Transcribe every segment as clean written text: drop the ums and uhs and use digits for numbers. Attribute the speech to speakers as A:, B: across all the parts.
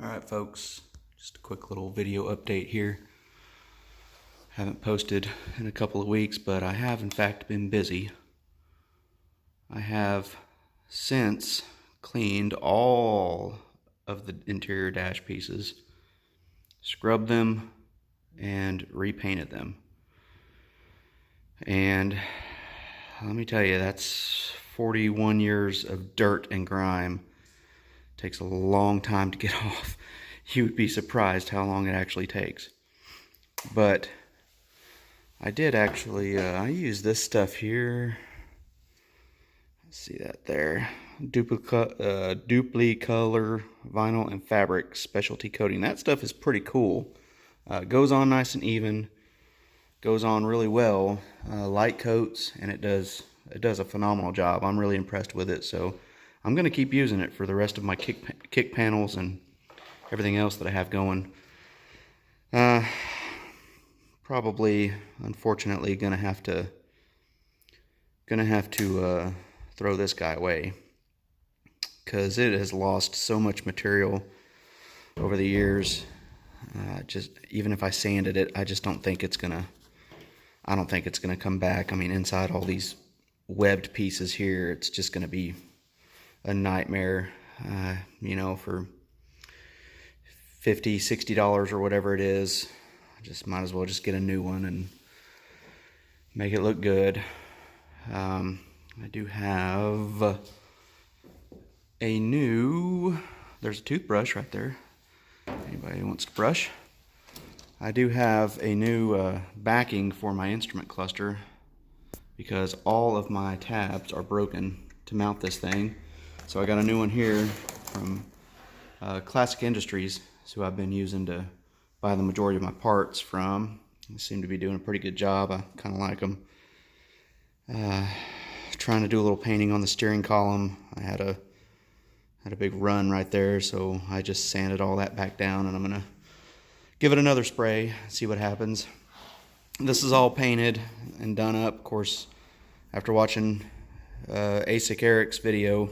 A: Alright folks, just a quick little video update here. Haven't posted in a couple of weeks, but I have in fact been busy. I have since cleaned all of the interior dash pieces, scrubbed them, and repainted them. And let me tell you, that's 41 years of dirt and grime. Takes a long time to get off. You would be surprised how long it actually takes. But I did actually, I used this stuff here. See that there? Duplicolor vinyl and fabric specialty coating. That stuff is pretty cool. Goes on nice and even. Goes on really well. Light coats, and it does a phenomenal job. I'm really impressed with it. So I'm going to keep using it for the rest of my kick panels and everything else that I have going. Probably, unfortunately, gonna have to throw this guy away because it has lost so much material over the years. Just even if I sanded it, I just don't think it's gonna. I don't think it's gonna come back. I mean, inside all these webbed pieces here, it's just gonna be a nightmare, you know, for $50, $60 or whatever it is. I just might as well just get a new one and make it look good. I do have a new, there's a toothbrush right there. Anybody who wants to brush? I do have a new backing for my instrument cluster because all of my tabs are broken to mount this thing. So I got a new one here from Classic Industries, who I've been using to buy the majority of my parts from. They seem to be doing a pretty good job. I kind of like them. Trying to do a little painting on the steering column. I had a big run right there, so I just sanded all that back down, and I'm gonna give it another spray, see what happens. This is all painted and done up, of course, after watching ASIC Eric's video.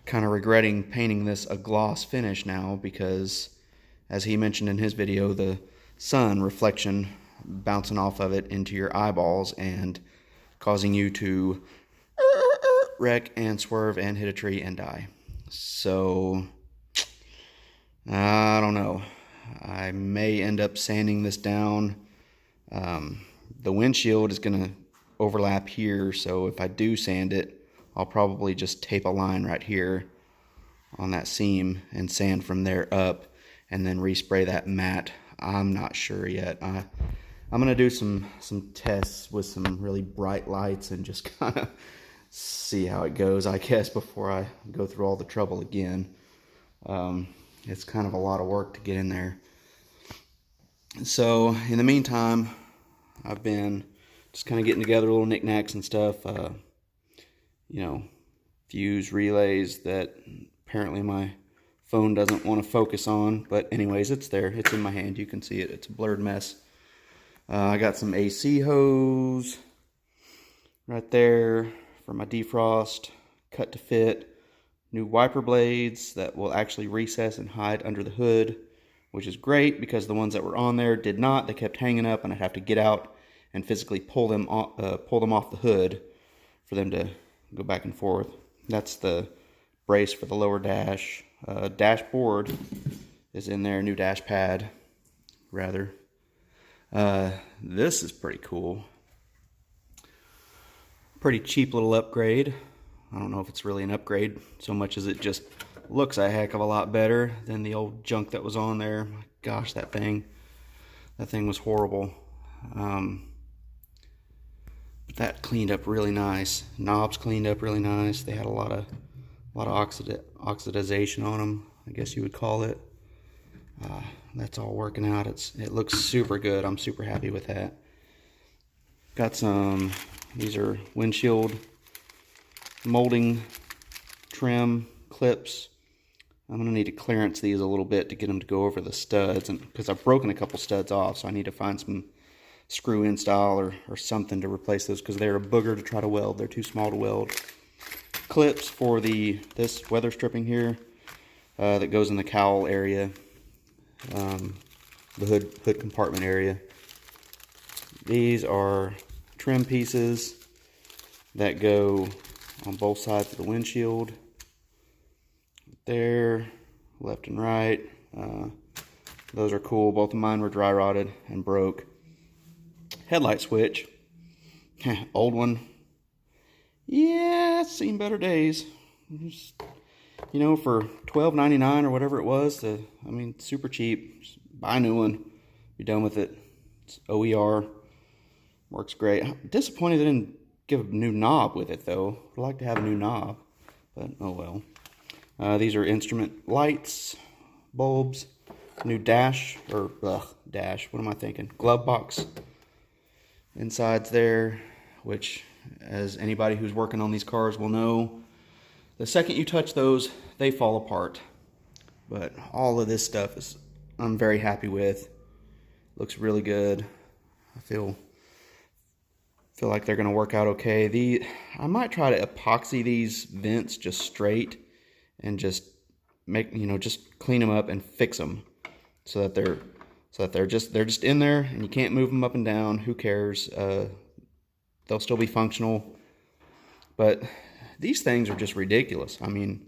A: Kind of regretting painting this a gloss finish now because, as he mentioned in his video, the sun reflection bouncing off of it into your eyeballs and causing you to wreck and swerve and hit a tree and die. So I don't know. I may end up sanding this down. The windshield is going to overlap here, so if I do sand it, I'll probably just tape a line right here on that seam and sand from there up and then respray that matte. I'm not sure yet. I'm gonna do some tests with some really bright lights and just kind of see how it goes, I guess, before I go through all the trouble again. It's kind of a lot of work to get in there. So in the meantime, I've been just kind of getting together little knickknacks and stuff. You know, fuse relays that apparently my phone doesn't want to focus on. But anyways, it's there. It's in my hand. You can see it. It's a blurred mess. I got some AC hose right there for my defrost, cut to fit. New wiper blades that will actually recess and hide under the hood, which is great because the ones that were on there did not. They kept hanging up, and I'd have to get out and physically pull them off the hood for them to go back and forth. That's the brace for the lower dash. Dashboard is in there, new dash pad, rather. This is pretty cool. Pretty cheap little upgrade. I don't know if it's really an upgrade so much as it just looks a heck of a lot better than the old junk that was on there. My gosh, that thing was horrible. That cleaned up really nice. Knobs cleaned up really nice. They had a lot of oxidization on them, I guess you would call it. That's all working out. It looks super good. I'm super happy with that. Got some, these are windshield molding trim clips. I'm gonna need to clearance these a little bit to get them to go over the studs, and because I've broken a couple studs off, so I need to find some screw in style or something to replace those because they're a booger to try to weld. They're too small to weld. Clips for this weather stripping here. that goes in the cowl area, the hood compartment area. These are trim pieces that go on both sides of the windshield. There, left and right. Those are cool. Both of mine were dry rotted and broke. Headlight switch. Old one. Yeah, it's seen better days. Just, you know, for $12.99 or whatever it was, I mean, super cheap. Just buy a new one. Be done with it. It's OER. Works great. I'm disappointed they didn't give a new knob with it, though. I'd like to have a new knob, but oh well. These are instrument lights, bulbs, new dash, what am I thinking? Glove box insides there, which, as anybody who's working on these cars will know, the second you touch those, they fall apart. But all of this stuff I'm very happy with. Looks really good. I feel like they're gonna work out okay. I might try to epoxy these vents just straight and just just clean them up and fix them so that they're just in there and you can't move them up and down. Who cares? They'll still be functional. But these things are just ridiculous. I mean,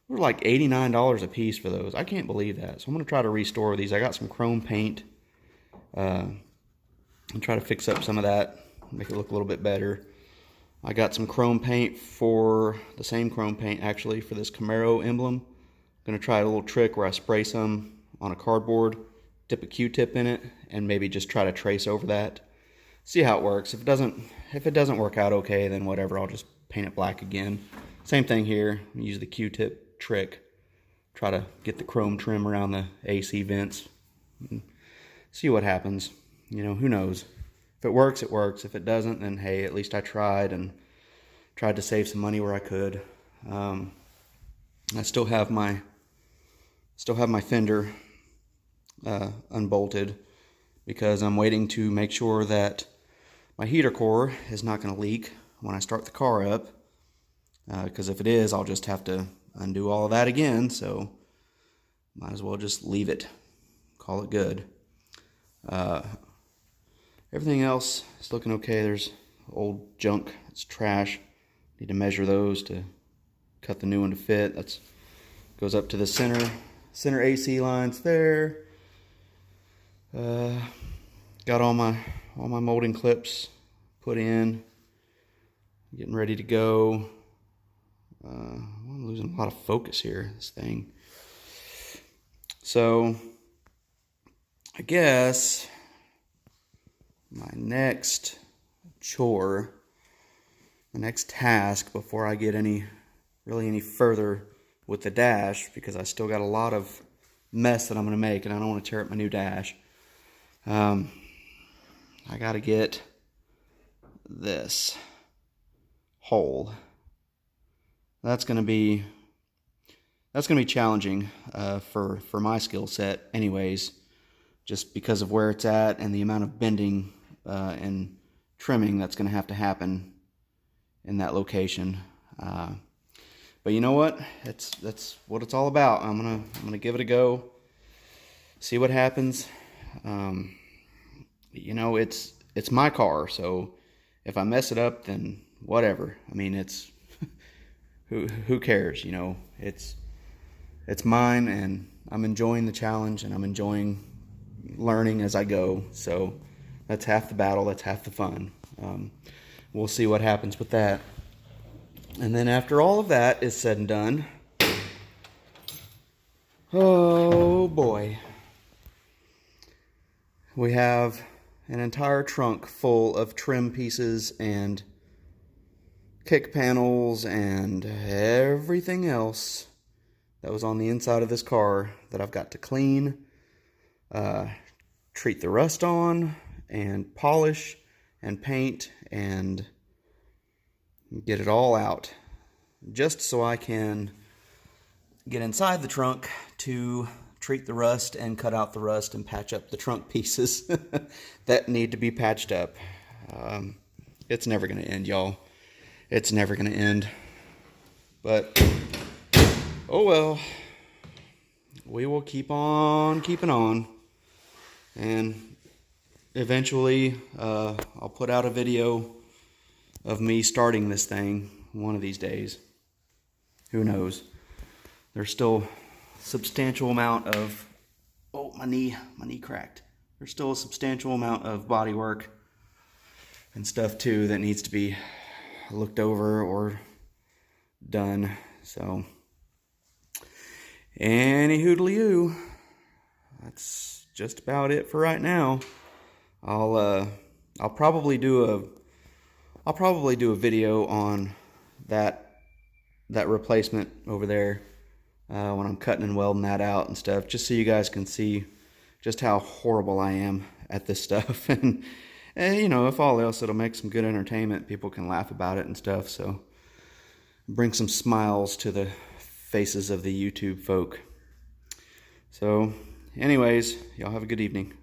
A: they're like $89 a piece for those. I can't believe that. So I'm gonna try to restore these. I got some chrome paint and try to fix up some of that, make it look a little bit better. I got some chrome paint the same chrome paint actually for this Camaro emblem. I'm gonna try a little trick where I spray some on a cardboard, dip a Q-tip in it, and maybe just try to trace over that. See how it works. If it doesn't work out okay, then whatever, I'll just paint it black again. Same thing here. Use the Q-tip trick. Try to get the chrome trim around the AC vents. See what happens. You know, who knows? If it works, it works. If it doesn't, then hey, at least I tried and tried to save some money where I could. I still have my fender unbolted because I'm waiting to make sure that my heater core is not going to leak when I start the car up. Because if it is, I'll just have to undo all of that again. So might as well just leave it. Call it good. Everything else is looking okay. There's old junk. It's trash. Need to measure those to cut the new one to fit. That's goes up to the center AC lines there. Got all my molding clips put in. Getting ready to go. I'm losing a lot of focus here, this thing. So I guess my next chore, the next task before I get any further with the dash, because I still got a lot of mess that I'm going to make and I don't want to tear up my new dash. I got to get this hole. That's going to be challenging for my skill set anyways, just because of where it's at and the amount of bending and trimming that's going to have to happen in that location. But you know what? That's what it's all about. I'm gonna give it a go, see what happens. You know, it's my car, so if I mess it up, then whatever. I mean, it's who cares? You know, it's mine, and I'm enjoying the challenge, and I'm enjoying learning as I go. So that's half the battle. That's half the fun. We'll see what happens with that. And then after all of that is said and done, oh boy, we have an entire trunk full of trim pieces and kick panels and everything else that was on the inside of this car that I've got to clean, treat the rust on, and polish and paint and get it all out, just so I can get inside the trunk to treat the rust and cut out the rust and patch up the trunk pieces that need to be patched up. It's never going to end, y'all. It's never going to end. But, oh well. we will keep on keeping on. And eventually, I'll put out a video of me starting this thing one of these days. Who knows? There's still a substantial amount of, oh, my knee cracked. There's still a substantial amount of body work and stuff too that needs to be looked over or done. So, any hoodly-oo, that's just about it for right now. I'll probably do a video on that replacement over there when I'm cutting and welding that out and stuff, just so you guys can see just how horrible I am at this stuff. And you know, if all else, it'll make some good entertainment. People can laugh about it and stuff, so bring some smiles to the faces of the YouTube folk. So anyways, y'all have a good evening.